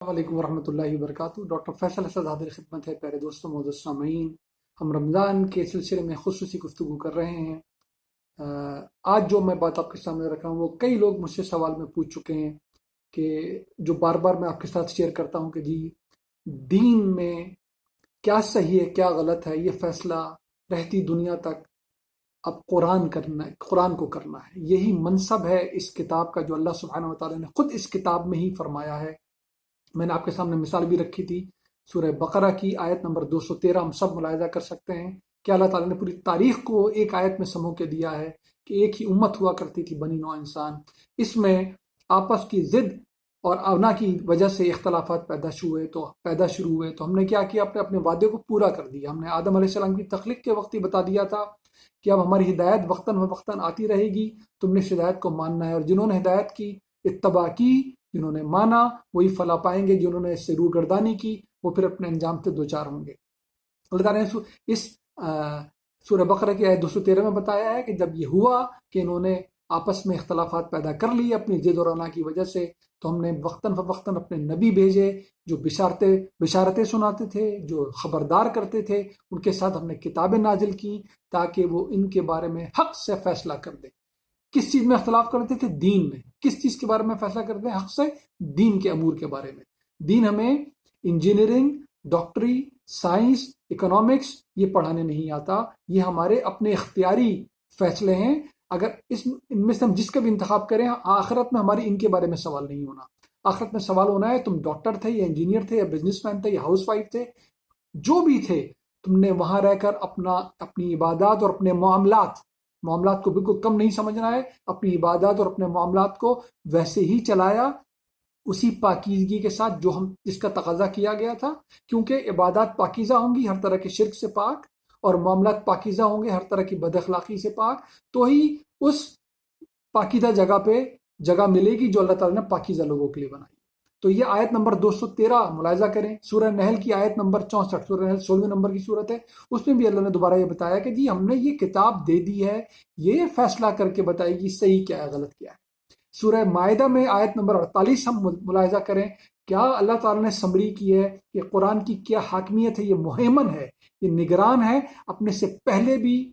السلام علیکم ورحمۃ اللہ وبرکاتہ۔ ڈاکٹر فیصل اسد حاضر خدمت ہے۔ پیارے دوستوں، معزز سامعین، ہم رمضان کے سلسلے میں خصوصی گفتگو کر رہے ہیں۔ آج جو میں بات آپ کے سامنے رکھ رہا ہوں وہ کئی لوگ مجھ سے سوال میں پوچھ چکے ہیں، کہ جو بار بار میں آپ کے ساتھ شیئر کرتا ہوں کہ جی دین میں کیا صحیح ہے کیا غلط ہے، یہ فیصلہ رہتی دنیا تک اب قرآن کو کرنا ہے۔ یہی منصب ہے اس کتاب کا جو اللہ سبحانہ وتعالی نے خود اس کتاب میں ہی فرمایا ہے۔ میں نے آپ کے سامنے مثال بھی رکھی تھی سورہ بقرہ کی آیت نمبر 213، ہم سب ملاحظہ کر سکتے ہیں کہ اللہ تعالیٰ نے پوری تاریخ کو ایک آیت میں سمو کے دیا ہے کہ ایک ہی امت ہوا کرتی تھی، بنی نوع انسان۔ اس میں آپس کی ضد اور اونا کی وجہ سے اختلافات پیدا شروع ہوئے تو ہم نے کیا کیا، اپنے وعدے کو پورا کر دیا۔ ہم نے آدم علیہ السلام کی تخلیق کے وقت ہی بتا دیا تھا کہ اب ہماری ہدایت وقتاً فوقتاً آتی رہے گی، تم نے اس ہدایت کو ماننا ہے، اور جنہوں نے ہدایت کی اتباع کی، جنہوں نے مانا، وہی فلاح پائیں گے، جنہوں نے اس سے روگردانی کی وہ پھر اپنے انجام سے دوچار ہوں گے۔ اللہ تعالیٰ نے اس سورہ بقرہ کی آیت 213 میں بتایا ہے کہ جب یہ ہوا کہ انہوں نے آپس میں اختلافات پیدا کر لیے اپنی ضد اور انا کی وجہ سے، تو ہم نے وقتاً فوقتاً اپنے نبی بھیجے جو بشارتیں سناتے تھے، جو خبردار کرتے تھے۔ ان کے ساتھ ہم نے کتابیں نازل کی تاکہ وہ ان کے بارے میں حق سے فیصلہ کر دیں۔ کس چیز میں اختلاف کرتے تھے؟ دین میں۔ کس چیز کے بارے میں فیصلہ کرتے ہیں؟ حق سے دین کے امور کے بارے میں۔ دین ہمیں انجینئرنگ، ڈاکٹری، سائنس، اکنامکس یہ پڑھانے نہیں آتا، یہ ہمارے اپنے اختیاری فیصلے ہیں۔ اگر ان میں سے ہم جس کا بھی انتخاب کریں، آخرت میں ہماری ان کے بارے میں سوال نہیں ہونا۔ آخرت میں سوال ہونا ہے تم ڈاکٹر تھے یا انجینئر تھے یا بزنس مین تھے یا ہاؤس وائف تھے، جو بھی تھے، تم نے وہاں رہ کر اپنی عبادات اور اپنے معاملات کو بالکل کم نہیں سمجھنا ہے۔ اپنی عبادات اور اپنے معاملات کو ویسے ہی چلایا، اسی پاکیزگی کے ساتھ جس کا تقاضا کیا گیا تھا، کیونکہ عبادات پاکیزہ ہوں گی ہر طرح کے شرک سے پاک، اور معاملات پاکیزہ ہوں گے ہر طرح کی بد اخلاقی سے پاک، تو ہی اس پاکیزہ جگہ پہ جگہ ملے گی جو اللہ تعالیٰ نے پاکیزہ لوگوں کے لیے بنائی۔ تو یہ آیت نمبر 213 ملاحظہ کریں، سورہ نحل کی آیت نمبر 64، سورہ نحل 16 نمبر کی صورت ہے، اس میں بھی اللہ نے دوبارہ یہ بتایا کہ جی ہم نے یہ کتاب دے دی ہے، یہ فیصلہ کر کے بتائے گی صحیح کیا ہے غلط کیا ہے۔ سورہ مائدہ میں آیت نمبر 48 ہم ملاحظہ کریں، کیا اللہ تعالیٰ نے سمری کی ہے کہ قرآن کی کیا حاکمیت ہے، یہ مہیمن ہے، یہ نگران ہے، اپنے سے پہلے بھی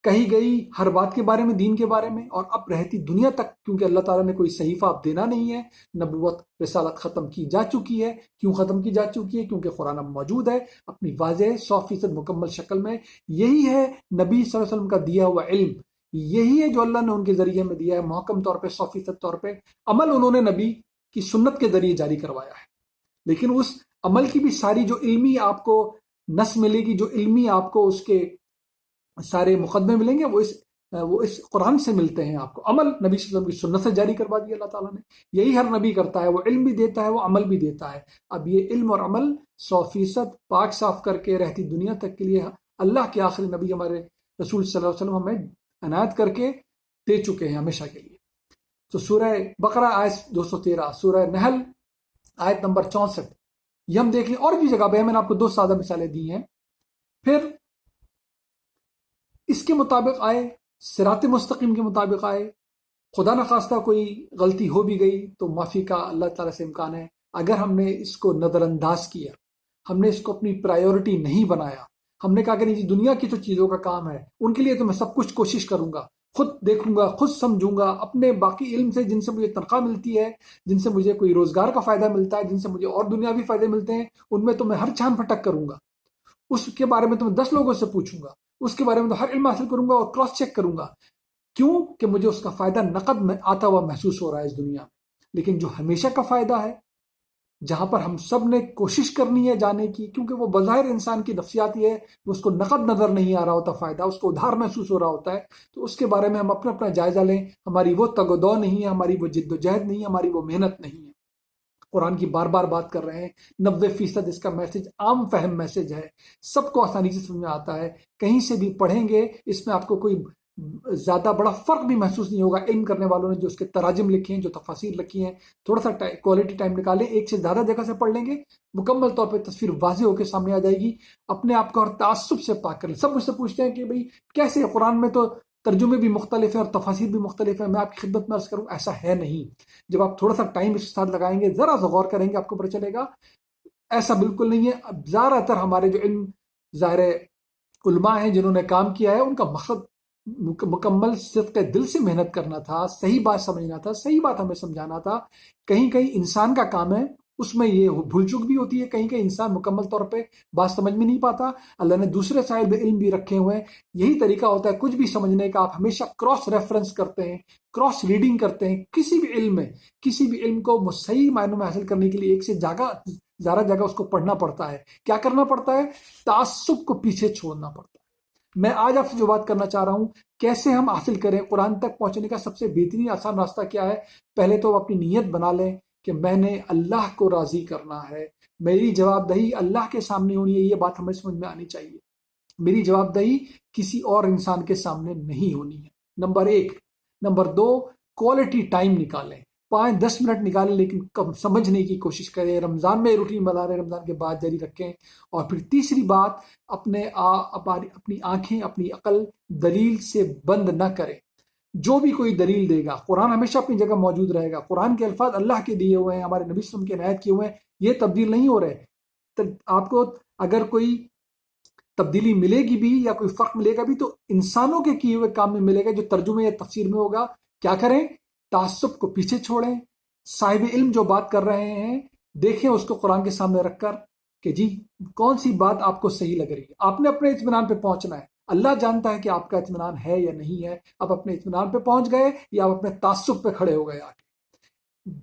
کہی گئی ہر بات کے بارے میں، دین کے بارے میں، اور اب رہتی دنیا تک، کیونکہ اللہ تعالیٰ نے کوئی صحیفہ اب دینا نہیں ہے، نبوت رسالت ختم کی جا چکی ہے۔ کیوں ختم کی جا چکی ہے؟ کیونکہ قرآن اب موجود ہے اپنی واضح 100% مکمل شکل میں۔ یہی ہے نبی صلی اللہ علیہ وسلم کا دیا ہوا علم، یہی ہے جو اللہ نے ان کے ذریعے میں دیا ہے محکم طور پہ 100% طور پہ۔ عمل انہوں نے نبی کی سنت کے ذریعے جاری کروایا ہے، لیکن اس عمل کی بھی ساری جو علمی آپ کو نس ملے گی، جو علمی آپ کو اس کے سارے مقدمے ملیں گے، وہ اس قرآن سے ملتے ہیں آپ کو۔ عمل نبی صلی اللہ علیہ وسلم کی سنت سے جاری کروا دیا اللہ تعالیٰ نے۔ یہی ہر نبی کرتا ہے، وہ علم بھی دیتا ہے، وہ عمل بھی دیتا ہے۔ اب یہ علم اور عمل 100% پاک صاف کر کے رہتی دنیا تک کے لیے اللہ کے آخری نبی ہمارے رسول صلی اللہ علیہ وسلم ہمیں عنایت کر کے دے چکے ہیں ہمیشہ کے لیے۔ تو سورہ بقرہ آیت 213، سورہ نحل آیت نمبر 64، یہ ہم دیکھ لیں۔ اور بھی جگہ پہ میں نے آپ کو 2 سادہ مثالیں دی ہیں۔ پھر اس کے مطابق آئے، صراط مستقیم کے مطابق آئے، خدا نخواستہ کوئی غلطی ہو بھی گئی تو معافی کا اللہ تعالیٰ سے امکان ہے۔ اگر ہم نے اس کو نظر انداز کیا، ہم نے اس کو اپنی پرائیورٹی نہیں بنایا، ہم نے کہا کہ نہیں جی دنیا کی تو چیزوں کا کام ہے، ان کے لیے تو میں سب کچھ کوشش کروں گا، خود دیکھوں گا، خود سمجھوں گا، اپنے باقی علم سے جن سے مجھے تنخواہ ملتی ہے، جن سے مجھے کوئی روزگار کا فائدہ ملتا ہے، جن سے مجھے اور دنیاوی فائدے ملتے ہیں، ان میں تو میں ہر چھان پھٹک کروں گا، اس کے بارے میں تو میں 10 لوگوں سے پوچھوں گا، اس کے بارے میں تو ہر علم حاصل کروں گا اور کراس چیک کروں گا۔ کیوں کہ مجھے اس کا فائدہ نقد میں آتا ہوا محسوس ہو رہا ہے اس دنیا میں۔ لیکن جو ہمیشہ کا فائدہ ہے، جہاں پر ہم سب نے کوشش کرنی ہے جانے کی، کیونکہ وہ بظاہر انسان کی نفسیات یہ ہے، اس کو نقد نظر نہیں آ رہا ہوتا فائدہ، اس کو ادھار محسوس ہو رہا ہوتا ہے، تو اس کے بارے میں ہم اپنا جائزہ لیں۔ ہماری وہ تگ و دو نہیں ہے، ہماری وہ جد و جہد نہیں ہے، ہماری وہ محنت نہیں ہے۔ قرآن کی بار بار بات کر رہے ہیں، 90% اس کا میسج عام فہم میسج ہے، سب کو آسانی سے سمجھ میں آتا ہے، کہیں سے بھی پڑھیں گے اس میں آپ کو کوئی زیادہ بڑا فرق بھی محسوس نہیں ہوگا۔ علم کرنے والوں نے جو اس کے تراجم لکھے ہیں، جو تفاسیر لکھی ہیں، تھوڑا سا کوالٹی ٹائم نکالیں، ایک سے زیادہ جگہ سے پڑھ لیں گے، مکمل طور پہ تصویر واضح ہو کے سامنے آ جائے گی۔ اپنے آپ کو اور تعصب سے پاک کر لیں۔ سب مجھ سے پوچھتے ہیں کہ بھئی کیسے قرآن میں تو ترجمے بھی مختلف ہیں اور تفاسیر بھی مختلف ہیں. میں آپ کی خدمت میں عرض کروں ایسا ہے نہیں. جب آپ تھوڑا سا ٹائم اس کے ساتھ لگائیں گے, ذرا سا غور کریں گے, آپ کو پتہ چلے گا ایسا بالکل نہیں ہے. اب زیادہ تر ہمارے جو علم ظاہر علماء ہیں جنہوں نے کام کیا ہے, ان کا مقصد مکمل صدق دل سے محنت کرنا تھا, صحیح بات سمجھنا تھا, صحیح بات ہمیں سمجھانا تھا. کہیں کہیں انسان کا کام ہے, اس میں یہ بھول چک بھی ہوتی ہے, کہیں کہیں انسان مکمل طور پہ بات سمجھ میں نہیں پاتا. اللہ نے دوسرے صاحب علم بھی رکھے ہوئے ہیں. یہی طریقہ ہوتا ہے کچھ بھی سمجھنے کا, آپ ہمیشہ کراس ریفرنس کرتے ہیں, کراس ریڈنگ کرتے ہیں. کسی بھی علم میں, کسی بھی علم کو صحیح معنوں میں حاصل کرنے کے لیے ایک سے زیادہ جگہ اس کو پڑھنا پڑتا ہے. کیا کرنا پڑتا ہے؟ تعصب کو پیچھے چھوڑنا پڑتا ہے. میں آج آپ سے جو بات کرنا چاہ رہا ہوں, کیسے ہم حاصل کریں قرآن تک پہنچنے کا سب سے بہترین آسان راستہ کیا ہے؟ پہلے تو اپنی نیت بنا لیں کہ میں نے اللہ کو راضی کرنا ہے. میری جواب دہی اللہ کے سامنے ہونی ہے, یہ بات ہمیں سمجھ میں آنی چاہیے. میری جواب دہی کسی اور انسان کے سامنے نہیں ہونی ہے, نمبر 1. نمبر 2, کوالٹی ٹائم نکالیں, 5-10 منٹ نکالیں, لیکن کم سمجھنے کی کوشش کریں. رمضان میں روٹین بنا رہے, رمضان کے بعد جاری رکھیں. اور پھر تیسری بات, اپنی آنکھیں, اپنی عقل دلیل سے بند نہ کریں. جو بھی کوئی دلیل دے گا, قرآن ہمیشہ اپنی جگہ موجود رہے گا. قرآن کے الفاظ اللہ کے دیے ہوئے ہیں, ہمارے نبی صلی اللہ علیہ وسلم کے عنایت کیے ہوئے ہیں, یہ تبدیل نہیں ہو رہے. آپ کو اگر کوئی تبدیلی ملے گی بھی یا کوئی فرق ملے گا بھی تو انسانوں کے کیے ہوئے کام میں ملے گا, جو ترجمے یا تفسیر میں ہوگا. کیا کریں؟ تعصب کو پیچھے چھوڑیں. صاحب علم جو بات کر رہے ہیں, دیکھیں اس کو قرآن کے سامنے رکھ کر کہ جی کون سی بات آپ کو صحیح لگ رہی ہے. آپ نے اپنے اطمینان پہ پہنچنا ہے. اللہ جانتا ہے کہ آپ کا اطمینان ہے یا نہیں ہے. آپ اپنے اطمینان پہ پہنچ گئے یا آپ اپنے تعصب پہ کھڑے ہو گئے آگے.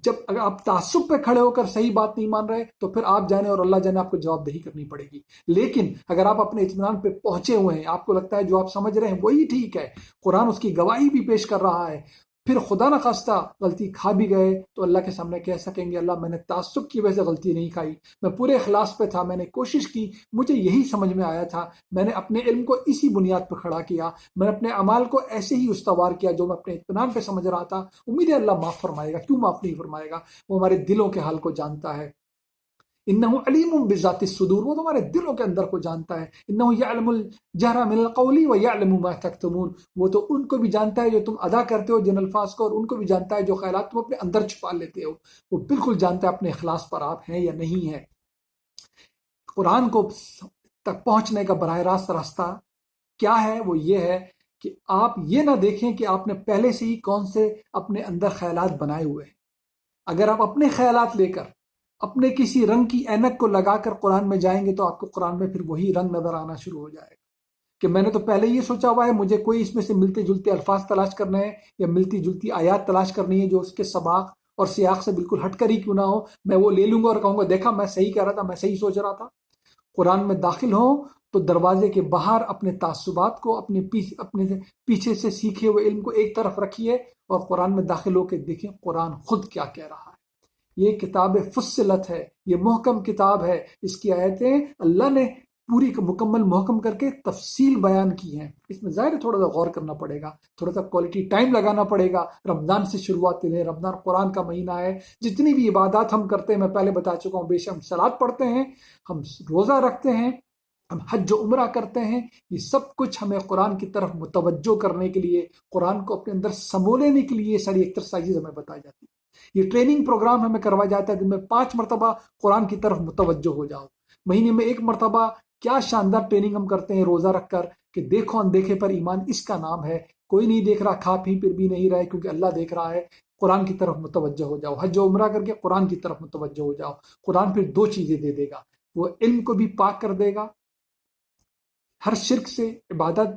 جب اگر آپ تعصب پہ کھڑے ہو کر صحیح بات نہیں مان رہے تو پھر آپ جانے اور اللہ جانے آپ کو جواب دہی کرنی پڑے گی. لیکن اگر آپ اپنے اطمینان پہ پہنچے ہوئے ہیں, آپ کو لگتا ہے جو آپ سمجھ رہے ہیں وہی ٹھیک ہے, قرآن اس کی گواہی بھی پیش کر رہا ہے, پھر خدا نہ خواستہ غلطی کھا بھی گئے تو اللہ کے سامنے کہہ سکیں گے اللہ میں نے تعصب کی وجہ سے غلطی نہیں کھائی, میں پورے اخلاص پہ تھا, میں نے کوشش کی, مجھے یہی سمجھ میں آیا تھا, میں نے اپنے علم کو اسی بنیاد پہ کھڑا کیا, میں نے اپنے اعمال کو ایسے ہی استوار کیا جو میں اپنے اطمینان پہ سمجھ رہا تھا. امید ہے اللہ معاف فرمائے گا. کیوں معاف نہیں فرمائے گا؟ وہ ہمارے دلوں کے حال کو جانتا ہے. انہ علیم بذات الصدور, وہ تمہارے دلوں کے اندر کو جانتا ہے. انہ یعلم الجہر من القول ویعلم ما تکتمون, وہ تو ان کو بھی جانتا ہے جو تم ادا کرتے ہو جن الفاظ کو, اور ان کو بھی جانتا ہے جو خیالات تم اپنے اندر چھپا لیتے ہو. وہ بالکل جانتا ہے اپنے اخلاص پر آپ ہیں یا نہیں ہیں. قرآن کو تک پہنچنے کا براہ راست راستہ کیا ہے؟ وہ یہ ہے کہ آپ یہ نہ دیکھیں کہ آپ نے پہلے سے ہی کون سے اپنے اندر خیالات بنائے ہوئے ہیں. اگر آپ اپنے خیالات لے کر اپنے کسی رنگ کی اینک کو لگا کر قرآن میں جائیں گے تو آپ کو قرآن میں پھر وہی رنگ نظر آنا شروع ہو جائے گا کہ میں نے تو پہلے یہ سوچا ہوا ہے, مجھے کوئی اس میں سے ملتے جلتے الفاظ تلاش کرنے ہیں یا ملتی جلتی آیات تلاش کرنی ہے جو اس کے سباق اور سیاق سے بالکل ہٹ کر ہی کیوں نہ ہو, میں وہ لے لوں گا اور کہوں گا دیکھا میں صحیح کہہ رہا تھا, میں صحیح سوچ رہا تھا. قرآن میں داخل ہوں تو دروازے کے باہر اپنے تعصبات کو, اپنے پیچھے سے سیکھے ہوئے علم کو ایک طرف رکھیے اور قرآن میں داخل ہو کے دیکھیں قرآن خود کیا کہہ رہا ہے. یہ کتاب فصلت ہے, یہ محکم کتاب ہے. اس کی آیتیں اللہ نے پوری مکمل محکم کر کے تفصیل بیان کی ہیں. اس میں ظاہر تھوڑا سا غور کرنا پڑے گا, تھوڑا سا کوالٹی ٹائم لگانا پڑے گا. رمضان سے شروعات لیں, رمضان قرآن کا مہینہ ہے. جتنی بھی عبادات ہم کرتے ہیں, میں پہلے بتا چکا ہوں, بے شک ہم صلات پڑھتے ہیں, ہم روزہ رکھتے ہیں, ہم حج و عمرہ کرتے ہیں, یہ سب کچھ ہمیں قرآن کی طرف متوجہ کرنے کے لیے, قرآن کو اپنے اندر سمو لینے کے لیے ساری ایکسرسائز ہمیں بتائی جاتی ہے. یہ ٹریننگ پروگرام ہمیں کروایا جاتا ہے دن میں 5 مرتبہ قرآن کی طرف متوجہ ہو جاؤ. مہینے میں 1 مرتبہ کیا شاندار ٹریننگ ہم کرتے ہیں روزہ رکھ کر کہ دیکھو اندیکھے پر ایمان اس کا نام ہے. کوئی نہیں دیکھ رہا, کھا پی پھر بھی نہیں رہے کیونکہ اللہ دیکھ رہا ہے. قرآن کی طرف متوجہ ہو جاؤ, حج و عمرہ کر کے قرآن کی طرف متوجہ ہو جاؤ. قرآن پھر 2 چیزیں دے دے گا, وہ علم کو بھی پاک کر دے گا, ہر شرک سے, عبادت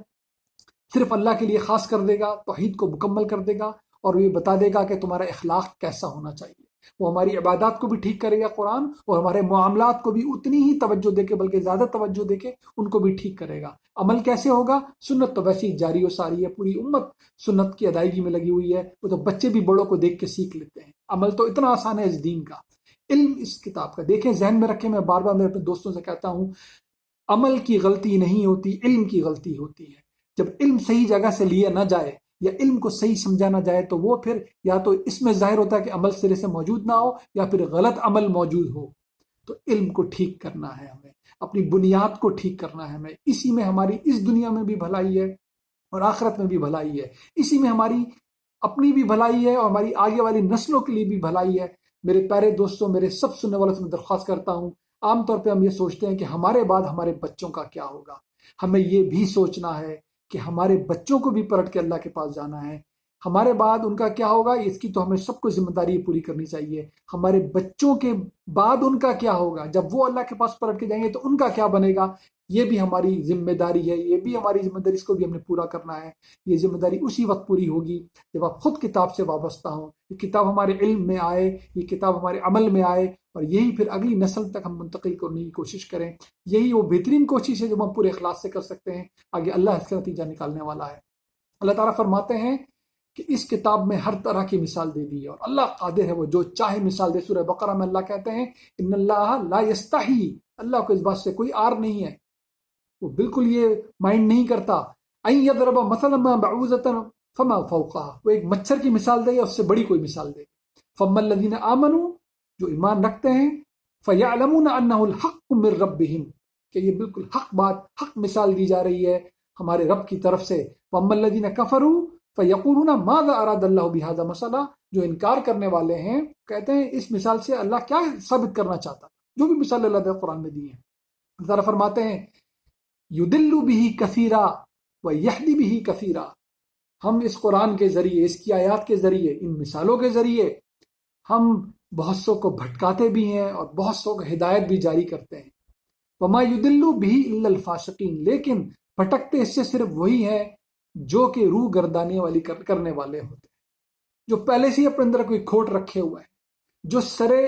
صرف اللہ کے لیے خاص کر دے گا, توحید کو مکمل کر دے گا, اور یہ بتا دے گا کہ تمہارا اخلاق کیسا ہونا چاہیے. وہ ہماری عبادات کو بھی ٹھیک کرے گا قرآن, اور ہمارے معاملات کو بھی اتنی ہی توجہ دے کے, بلکہ زیادہ توجہ دے کے ان کو بھی ٹھیک کرے گا. عمل کیسے ہوگا؟ سنت تو ویسی جاری و ساری ہے, پوری امت سنت کی ادائیگی میں لگی ہوئی ہے. وہ تو بچے بھی بڑوں کو دیکھ کے سیکھ لیتے ہیں. عمل تو اتنا آسان ہے اس دین کا. علم اس کتاب کا دیکھیں, ذہن میں رکھیں, میں بار بار میرے اپنے دوستوں سے کہتا ہوں, عمل کی غلطی نہیں ہوتی, علم کی غلطی ہوتی ہے. جب علم صحیح جگہ سے لیا نہ جائے یا علم کو صحیح سمجھا نہ جائے تو وہ پھر یا تو اس میں ظاہر ہوتا ہے کہ عمل سرے سے موجود نہ ہو یا پھر غلط عمل موجود ہو. تو علم کو ٹھیک کرنا ہے ہمیں, اپنی بنیاد کو ٹھیک کرنا ہے ہمیں. اسی میں ہماری اس دنیا میں بھی بھلائی ہے اور آخرت میں بھی بھلائی ہے، اسی میں ہماری اپنی بھی بھلائی ہے اور ہماری آگے والی نسلوں کے لیے بھی بھلائی ہے۔ میرے پیارے دوستوں، میرے سب سننے والوں سے میں درخواست کرتا ہوں، عام طور پہ ہم یہ سوچتے ہیں کہ ہمارے بعد ہمارے بچوں کا کیا ہوگا، ہمیں یہ بھی سوچنا ہے کہ ہمارے بچوں کو بھی پلٹ کے اللہ کے پاس جانا ہے۔ ہمارے بعد ان کا کیا ہوگا، اس کی تو ہمیں سب کو ذمہ داری پوری کرنی چاہیے۔ ہمارے بچوں کے بعد ان کا کیا ہوگا، جب وہ اللہ کے پاس پلٹ کے جائیں گے تو ان کا کیا بنے گا، یہ بھی ہماری ذمہ داری ہے، یہ بھی ہماری ذمہ داری، اس کو بھی ہم نے پورا کرنا ہے۔ یہ ذمہ داری اسی وقت پوری ہوگی جب آپ خود کتاب سے وابستہ ہوں، یہ کتاب ہمارے علم میں آئے، یہ کتاب ہمارے عمل میں آئے، اور یہی پھر اگلی نسل تک ہم منتقل کرنے کی کوشش کریں۔ یہی وہ بہترین کوشش ہے جو ہم پورے اخلاص سے کر سکتے ہیں، آگے اللہ اس کا نتیجہ نکالنے والا ہے۔ اللہ تعالیٰ فرماتے ہیں کہ اس کتاب میں ہر طرح کی مثال دے دی ہے، اور اللہ قادر ہے وہ جو چاہے مثال دے۔ سورہ بقرہ میں اللہ کہتے ہیں ان اللہ لا یستحی، اللہ کو اس بات سے کوئی عار نہیں ہے، وہ بالکل یہ مائنڈ نہیں کرتا، این یضرب مثلا ما بعوضۃ فما فوقها، وہ ایک مچھر کی مثال دے یا اس سے بڑی کوئی مثال دے۔ فاما الذین آمنوا، جو ایمان رکھتے ہیں، فیعلمون انہ الحق من ربہم، کہ یہ بالکل حق بات، حق مثال دی جا رہی ہے ہمارے رب کی طرف سے۔ واما الذین کفروا فیقولون ماذا اراد اللہ بہذا مثلا، جو انکار کرنے والے ہیں کہتے ہیں اس مثال سے اللہ کیا ثابت کرنا چاہتا، جو بھی مثال اللہ نے قرآن میں دی ہے۔ اللہ تعالیٰ فرماتے ہیں یدل بہ کثیرا ویہدی بہ کثیرا، ہم اس قرآن کے ذریعے، اس کی آیات کے ذریعے، ان مثالوں کے ذریعے ہم بہت سو کو بھٹکاتے بھی ہیں اور بہت سو کو ہدایت بھی جاری کرتے ہیں۔ وما یدل بہ الا الفاسقین، لیکن بھٹکتے اس سے صرف وہی ہیں جو کہ روح گردانے والی کرنے والے ہوتے ہیں، جو پہلے سے ہی اپنے اندر کوئی کھوٹ رکھے ہوا ہے، جو سرے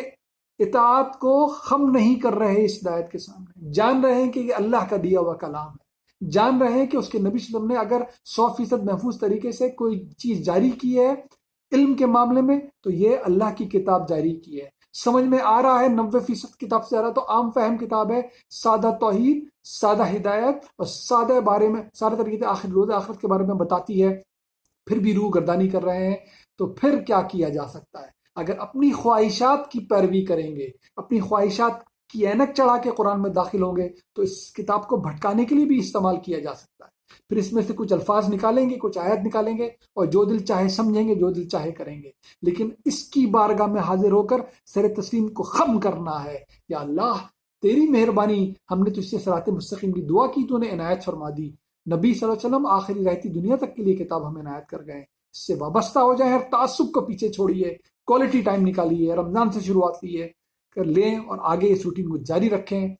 اطاعت کو خم نہیں کر رہے اس ہدایت کے سامنے، جان رہے ہیں کہ یہ اللہ کا دیا ہوا کلام ہے، جان رہے ہیں کہ اس کے نبی صلی اللہ علیہ وسلم نے اگر 100% محفوظ طریقے سے کوئی چیز جاری کی ہے علم کے معاملے میں تو یہ اللہ کی کتاب جاری کی ہے، سمجھ میں آ رہا ہے 90% کتاب سے آ رہا ہے تو عام فہم کتاب ہے، سادہ توحید، سادہ ہدایت اور سادہ بارے میں سارے طریقے آخر روز آخرت کے بارے میں بتاتی ہے، پھر بھی روح گردانی کر رہے ہیں، تو پھر کیا کیا جا سکتا ہے؟ اگر اپنی خواہشات کی پیروی کریں گے، اپنی خواہشات کی اینک چڑھا کے قرآن میں داخل ہوں گے تو اس کتاب کو بھٹکانے کے لیے بھی استعمال کیا جا سکتا ہے۔ پھر اس میں سے کچھ الفاظ نکالیں گے، کچھ آیت نکالیں گے اور جو دل چاہے سمجھیں گے، جو دل چاہے کریں گے، لیکن اس کی بارگاہ میں حاضر ہو کر سر تسلیم کو خم کرنا ہے، یا اللہ تیری مہربانی، ہم نے تجھ سے صراط مستقیم کی دعا کی، تو نے عنایت فرما دی، نبی صلی اللہ علیہ وسلم آخری رہتی دنیا تک کے لیے کتاب ہمیں عنایت کر گئے، اس سے وابستہ ہو جائیں، ہر تعصب کو پیچھے چھوڑیے، کوالٹی ٹائم نکالیے، رمضان سے شروعات لیے کر لیں اور آگے اس روٹین کو جاری رکھیں۔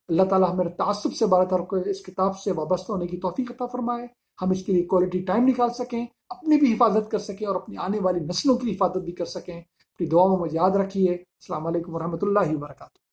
اللہ تعالیٰ ہمیں تعصب سے بارہ کو اس کتاب سے وابستہ ہونے کی توفیق عطا فرمائے، ہم اس کے لیے کوالٹی ٹائم نکال سکیں، اپنی بھی حفاظت کر سکیں اور اپنی آنے والی نسلوں کی حفاظت بھی کر سکیں۔ اپنی دعاؤں میں مجھے یاد رکھیے۔ السلام علیکم ورحمۃ اللہ وبرکاتہ۔